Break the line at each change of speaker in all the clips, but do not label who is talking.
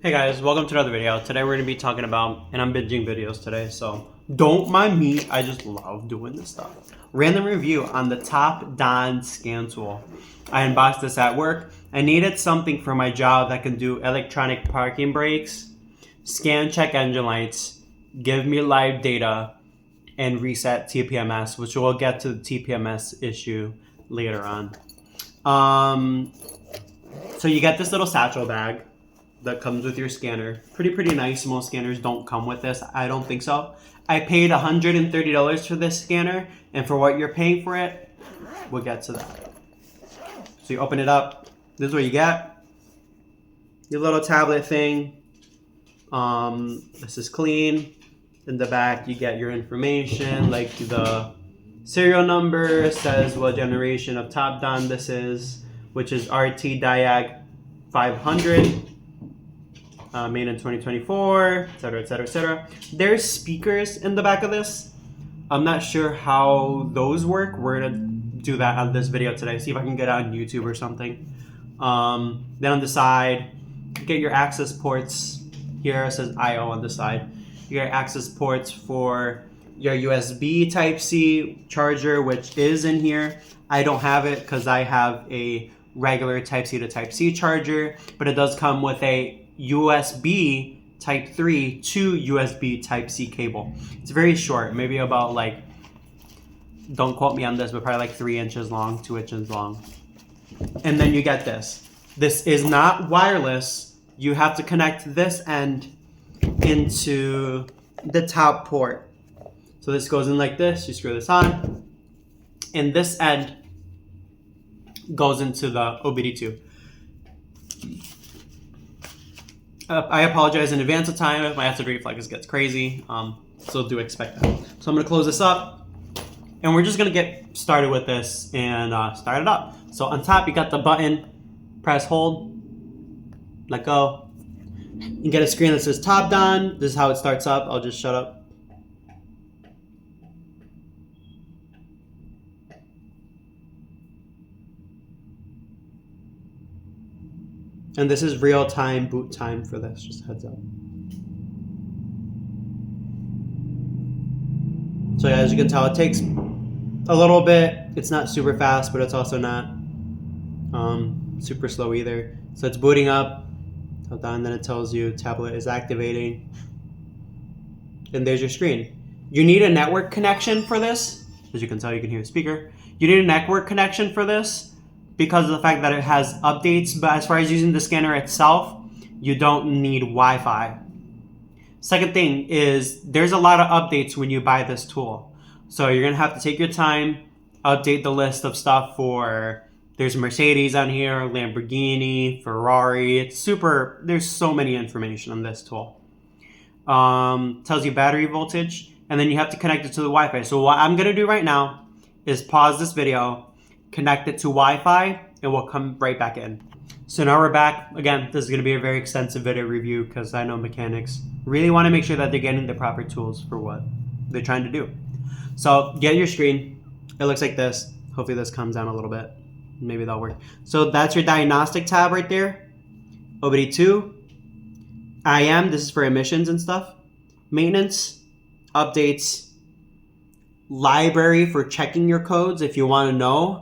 Hey guys, welcome to another video. Today we're going to be talking about, and I'm binging videos today, so don't mind me, I just love doing this stuff. Random review on the TopDon scan tool. I unboxed this at work. I needed something for my job that can do electronic parking brakes, scan check engine lights, give me live data, and reset TPMS, which we'll get to the TPMS issue later on. So you get this little satchel bag that comes with your scanner. Pretty nice. Most scanners don't come with this. I don't think so. I paid $130 for this scanner, and for what you're paying for it, we'll get to that. So you open it up. This is what you get. Your little tablet thing. This is clean. In the back, you get your information, like the serial number, says what generation of TopDon this is, which is ArtiDiag500. Made in 2024, etc, etc, etc. There's speakers in the back of this. I'm not sure how those work. We're gonna do that on this video today. See if I can get it on YouTube or something. Then on the side, you get your access ports. Here it says I/O on the side. You get access ports for your USB Type-C charger, which is in here. I don't have it because I have a regular Type-C to Type-C charger, but it does come with a USB Type 3 to USB Type-C cable. It's very short, maybe about like, don't quote me on this, but probably like 3 inches long, 2 inches long. And then you get this. This is not wireless. You have to connect this end into the top port. So this goes in like this, you screw this on, and this end goes into the OBD2. I apologize in advance of time if my acid reflux gets crazy, so do expect that. So I'm going to close this up, and we're just going to get started with this and start it up. So on top, you got the button, press hold, let go. You get a screen that says TopDon. This is how it starts up. I'll just shut up. And this is real-time boot time for this, just a heads up. So yeah, as you can tell, it takes a little bit. It's not super fast, but it's also not super slow either. So it's booting up, and then it tells you tablet is activating. And there's your screen. You need a network connection for this. As you can tell, you can hear the speaker. You need a network connection for this, because of the fact that it has updates, but as far as using the scanner itself, you don't need Wi-Fi. Second thing is, there's a lot of updates when you buy this tool. So you're gonna have to take your time, update the list of stuff for, there's Mercedes on here, Lamborghini, Ferrari, it's super, there's so many information on this tool. Tells you battery voltage, and then you have to connect it to the Wi-Fi. So what I'm gonna do right now is pause this video, connect it to Wi-Fi, and we'll come right back in. So now we're back. Again, this is going to be a very extensive video review because I know mechanics really want to make sure that they're getting the proper tools for what they're trying to do. So get your screen. It looks like this. Hopefully this comes down a little bit. Maybe that'll work. So that's your diagnostic tab right there. OBD2. IM, this is for emissions and stuff. Maintenance. Updates. Library for checking your codes if you want to know.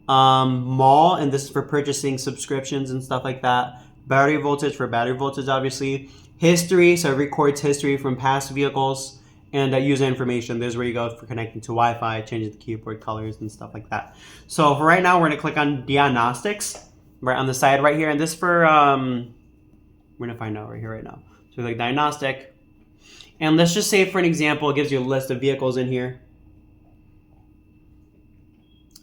Mall, and this is for purchasing subscriptions and stuff like that. Battery voltage for battery voltage, obviously. History, so it records history from past vehicles. And user information, this is where you go for connecting to Wi-Fi, changing the keyboard colors and stuff like that. So for right now, we're going to click on diagnostics right on the side right here. And this for, we're going to find out right here right now. So we click diagnostic. And let's just say for an example, it gives you a list of vehicles in here.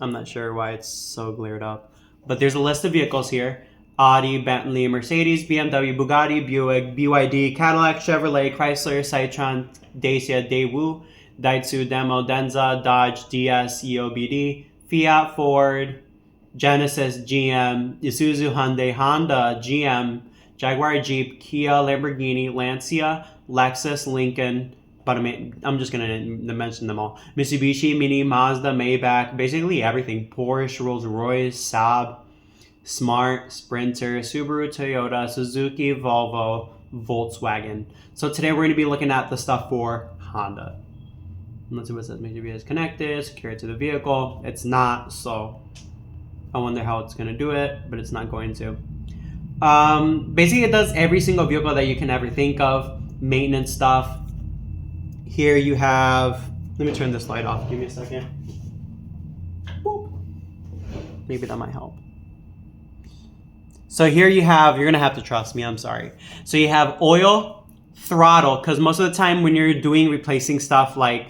I'm not sure why it's so glared up, but there's a list of vehicles here. Audi, Bentley, Mercedes, BMW, Bugatti, Buick, BYD, Cadillac, Chevrolet, Chrysler, Citroen, Dacia, Daewoo, Daihatsu, Demo, Denza, Dodge, DS, EOBD, Fiat, Ford, Genesis, GM, Isuzu, Hyundai, Honda, GM, Jaguar, Jeep, Kia, Lamborghini, Lancia, Lexus, Lincoln, but I'm just going to mention them all. Mitsubishi, Mini, Mazda, Maybach, basically everything. Porsche, Rolls-Royce, Saab, Smart, Sprinter, Subaru, Toyota, Suzuki, Volvo, Volkswagen. So today we're going to be looking at the stuff for Honda. Let's see what it says. Major is connected, secure to the vehicle. It's not, so I wonder how it's going to do it, but it's not going to. Basically, it does every single vehicle that you can ever think of. Maintenance stuff. Here you have, let me turn this light off. Give me a second. Boop. Maybe that might help. So here you have, you're going to have to trust me, I'm sorry. So you have oil, throttle, because most of the time when you're doing replacing stuff like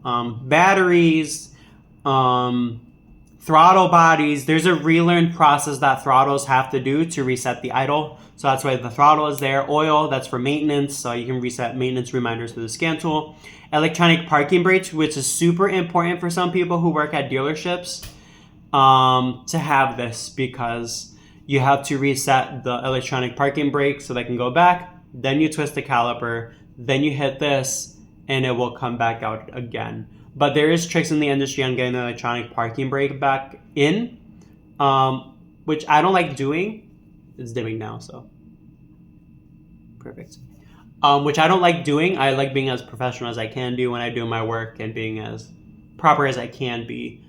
batteries, throttle bodies, there's a relearned process that throttles have to do to reset the idle. So that's why the throttle is there. Oil, that's for maintenance. So you can reset maintenance reminders with the scan tool. Electronic parking brakes, which is super important for some people who work at dealerships, to have this, because you have to reset the electronic parking brake so they can go back. Then you twist the caliper. Then you hit this and it will come back out again. But there is tricks in the industry on getting the electronic parking brake back in, which I don't like doing. It's dimming now, so perfect. Which I don't like doing. I like being as professional as I can be when I do my work and being as proper as I can be.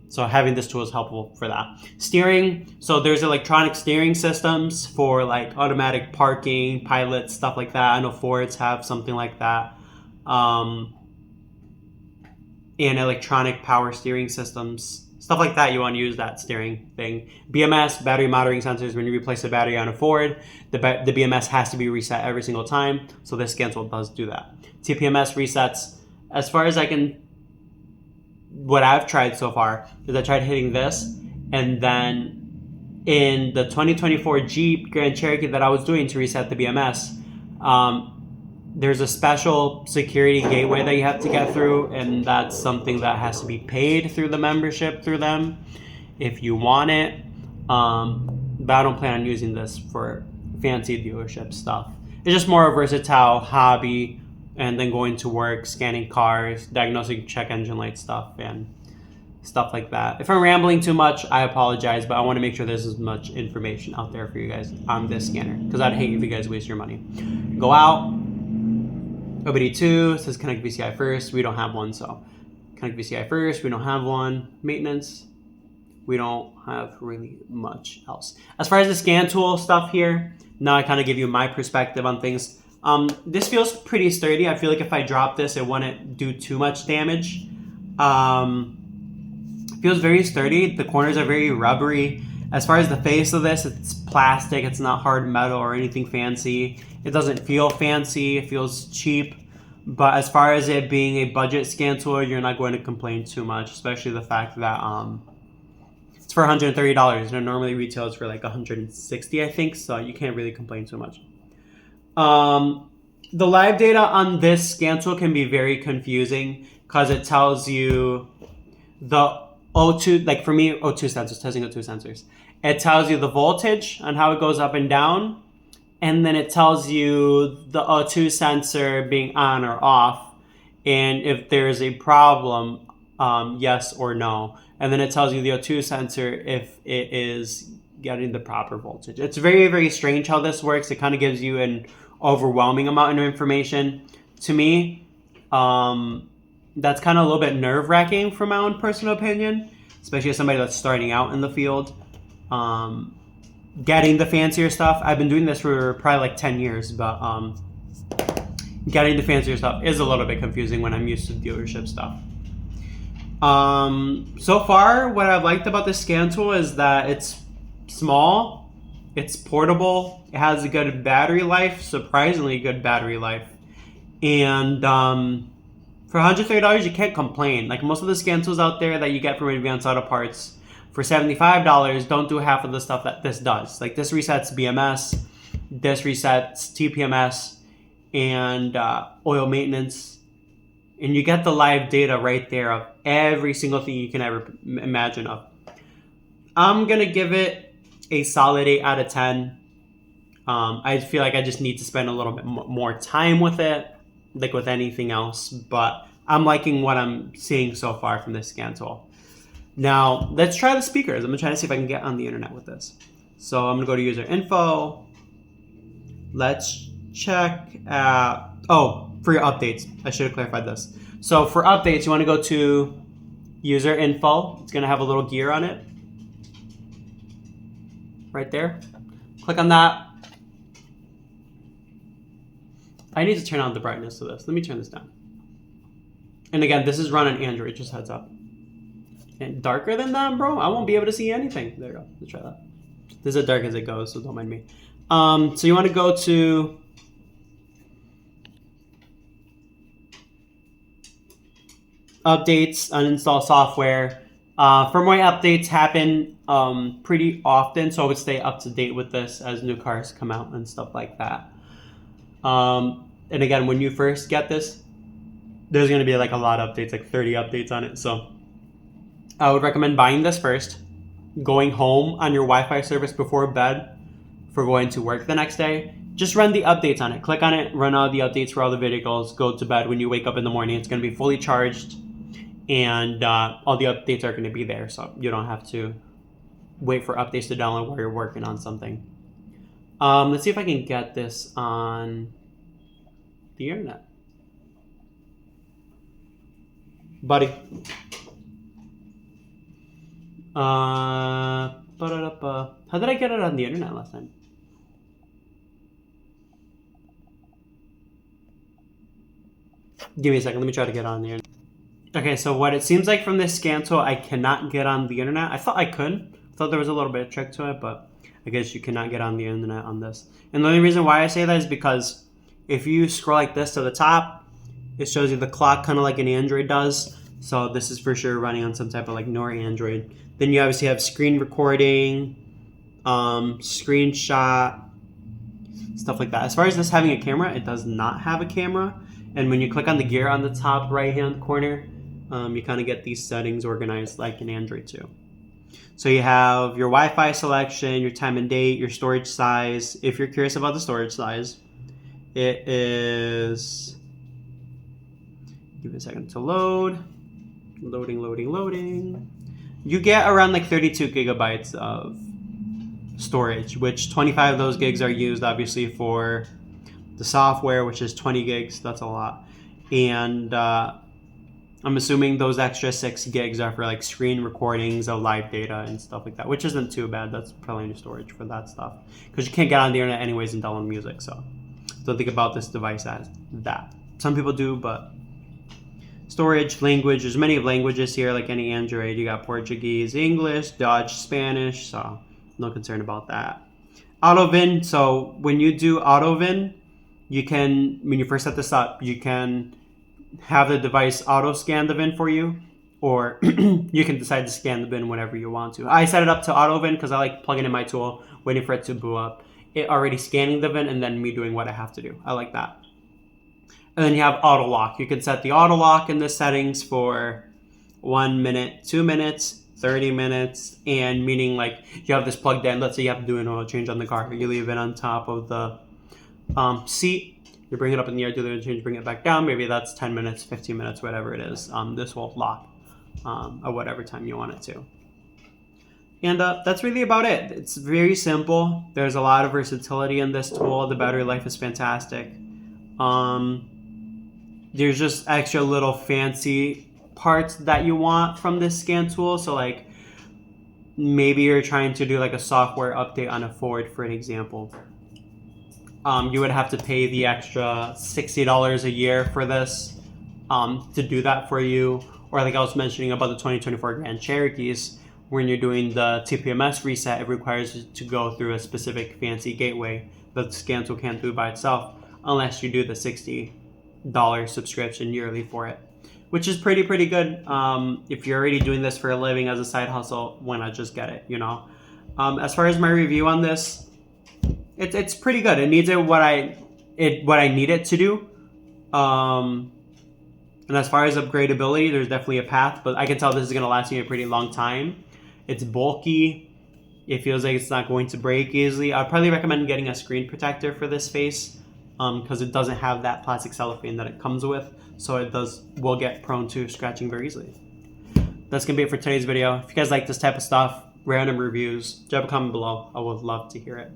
So having this tool is helpful for that. Steering, so there's electronic steering systems for like automatic parking, pilot, stuff like that. I know Fords have something like that. And electronic power steering systems, stuff like that. You want to use that steering thing. BMS, battery monitoring sensors. When you replace a battery on a Ford, the BMS has to be reset every single time. So this scan tool does do that. TPMS resets, as far as I can, what I've tried so far is I tried hitting this, and then in the 2024 Jeep Grand Cherokee that I was doing to reset the BMS, there's a special security gateway that you have to get through, and that's something that has to be paid through the membership through them if you want it. But I don't plan on using this for fancy dealership stuff. It's just more a versatile hobby, and then going to work, scanning cars, diagnosing check engine light stuff, and stuff like that. If I'm rambling too much, I apologize, but I want to make sure there's as much information out there for you guys on this scanner, because I'd hate if you guys waste your money. Go out. OBD2 says connect VCI first. We don't have one, so connect VCI first. We don't have one. Maintenance. We don't have really much else. As far as the scan tool stuff here, now I kind of give you my perspective on things. This feels pretty sturdy. I feel like if I drop this, it wouldn't do too much damage. It feels very sturdy. The corners are very rubbery. As far as the face of this, it's plastic. It's not hard metal or anything fancy. It doesn't feel fancy. It feels cheap. But as far as it being a budget scan tool, you're not going to complain too much, especially the fact that it's for $130. And it normally retails for like $160, I think. So you can't really complain too much. The live data on this scan tool can be very confusing because it tells you the O2, like for me, O2 sensors, testing O2 sensors. It tells you the voltage and how it goes up and down. And then it tells you the O2 sensor being on or off. And if there's a problem, yes or no. And then it tells you the O2 sensor if it is getting the proper voltage. It's very, very strange how this works. It kind of gives you an overwhelming amount of information. To me, that's kind of a little bit nerve-wracking from my own personal opinion, especially as somebody that's starting out in the field. Getting the fancier stuff, I've been doing this for probably like 10 years, but getting the fancier stuff is a little bit confusing when I'm used to dealership stuff. So far, what I've liked about this scan tool is that it's small, it's portable, it has a good battery life, surprisingly good battery life, and for $130 you can't complain. Like most of the scan tools out there that you get from Advanced Auto Parts for $75 don't do half of the stuff that this does. Like this resets BMS, this resets TPMS, and oil maintenance, and you get the live data right there of every single thing you can ever imagine of. I'm gonna give it a solid 8 out of 10. I feel like I just need to spend a little bit more time with it, like with anything else, but I'm liking what I'm seeing so far from this scan tool. Now, let's try the speakers. I'm going to try to see if I can get on the internet with this. So I'm going to go to user info. Let's check out, for your updates. I should have clarified this. So for updates, you want to go to user info. It's going to have a little gear on it. Right there. Click on that. I need to turn on the brightness of this. Let me turn this down. And again, this is run on Android, just heads up. And darker than that, bro, I won't be able to see anything. There you go. Let's try that. This is as dark as it goes, so don't mind me. So you want to go to updates, uninstall software. Firmware updates happen pretty often, so I would stay up to date with this as new cars come out and stuff like that. And again, when you first get this, there's going to be like a lot of updates, like 30 updates on it. So I would recommend buying this first, going home on your Wi-Fi service before bed for going to work the next day. Just run the updates on it. Click on it, run all the updates for all the vehicles, go to bed. When you wake up in the morning, it's going to be fully charged, and all the updates are going to be there, so you don't have to wait for updates to download while you're working on something. Let's see if I can get this on the internet. Buddy. How did I get it on the internet last time? Give me a second. Let me try to get on the internet. Okay, so what it seems like from this scan tool, I cannot get on the internet. I thought I could. I thought there was a little bit of trick to it, but I guess you cannot get on the internet on this. And the only reason why I say that is because if you scroll like this to the top, it shows you the clock kind of like an Android does. So this is for sure running on some type of like Nor Android. Then you obviously have screen recording, screenshot, stuff like that. As far as this having a camera, it does not have a camera. And when you click on the gear on the top right-hand corner, you kind of get these settings organized like in Android too. So you have your Wi-Fi selection, your time and date, your storage size. If you're curious about the storage size, it is, give it a second to load. Loading. You get around like 32 gigabytes of storage, which 25 of those gigs are used obviously for the software, which is 20 gigs. That's a lot. And I'm assuming those extra 6 gigs are for like screen recordings of live data and stuff like that, which isn't too bad. That's plenty of storage for that stuff, because you can't get on the internet anyways and download music. So don't think about this device as that. Some people do, but storage, language, there's many languages here like any Android. You got Portuguese, English, Dutch, Spanish, so no concern about that. Auto VIN, so when you do auto VIN, you can, when you first set this up, you can have the device auto scan the VIN for you, or you can decide to scan the VIN whenever you want to. I set it up to auto VIN because I like plugging in my tool, waiting for it to boot up, it already scanning the VIN, and then me doing what I have to do. I like that. And then you have auto lock. You can set the auto lock in the settings for 1 minute, 2 minutes, 30 minutes, and meaning like you have this plugged in. Let's say you have to do an oil change on the car. You leave it on top of the seat. You bring it up in the air, do the oil change, bring it back down. Maybe that's 10 minutes, 15 minutes, whatever it is. This will lock at whatever time you want it to. And that's really about it. It's very simple. There's a lot of versatility in this tool. The battery life is fantastic. There's just extra little fancy parts that you want from this scan tool. So like maybe you're trying to do like a software update on a Ford, for an example. You would have to pay the extra $60 a year for this to do that for you. Or like I was mentioning about the 2024 Grand Cherokees, when you're doing the TPMS reset, it requires you to go through a specific fancy gateway that the scan tool can't do by itself unless you do the $60 subscription yearly for it, which is pretty good. If you're already doing this for a living as a side hustle, why not just get it, you know? As far as my review on this, it's pretty good. It needs what I need it to do. And as far as upgradability, there's definitely a path, but I can tell this is going to last me a pretty long time. It's bulky. It feels like it's not going to break easily. I'd probably recommend getting a screen protector for this face, because it doesn't have that plastic cellophane that it comes with, so it will get prone to scratching very easily. that's going to be it for today's video. If you guys like this type of stuff, random reviews, drop a comment below. I would love to hear it.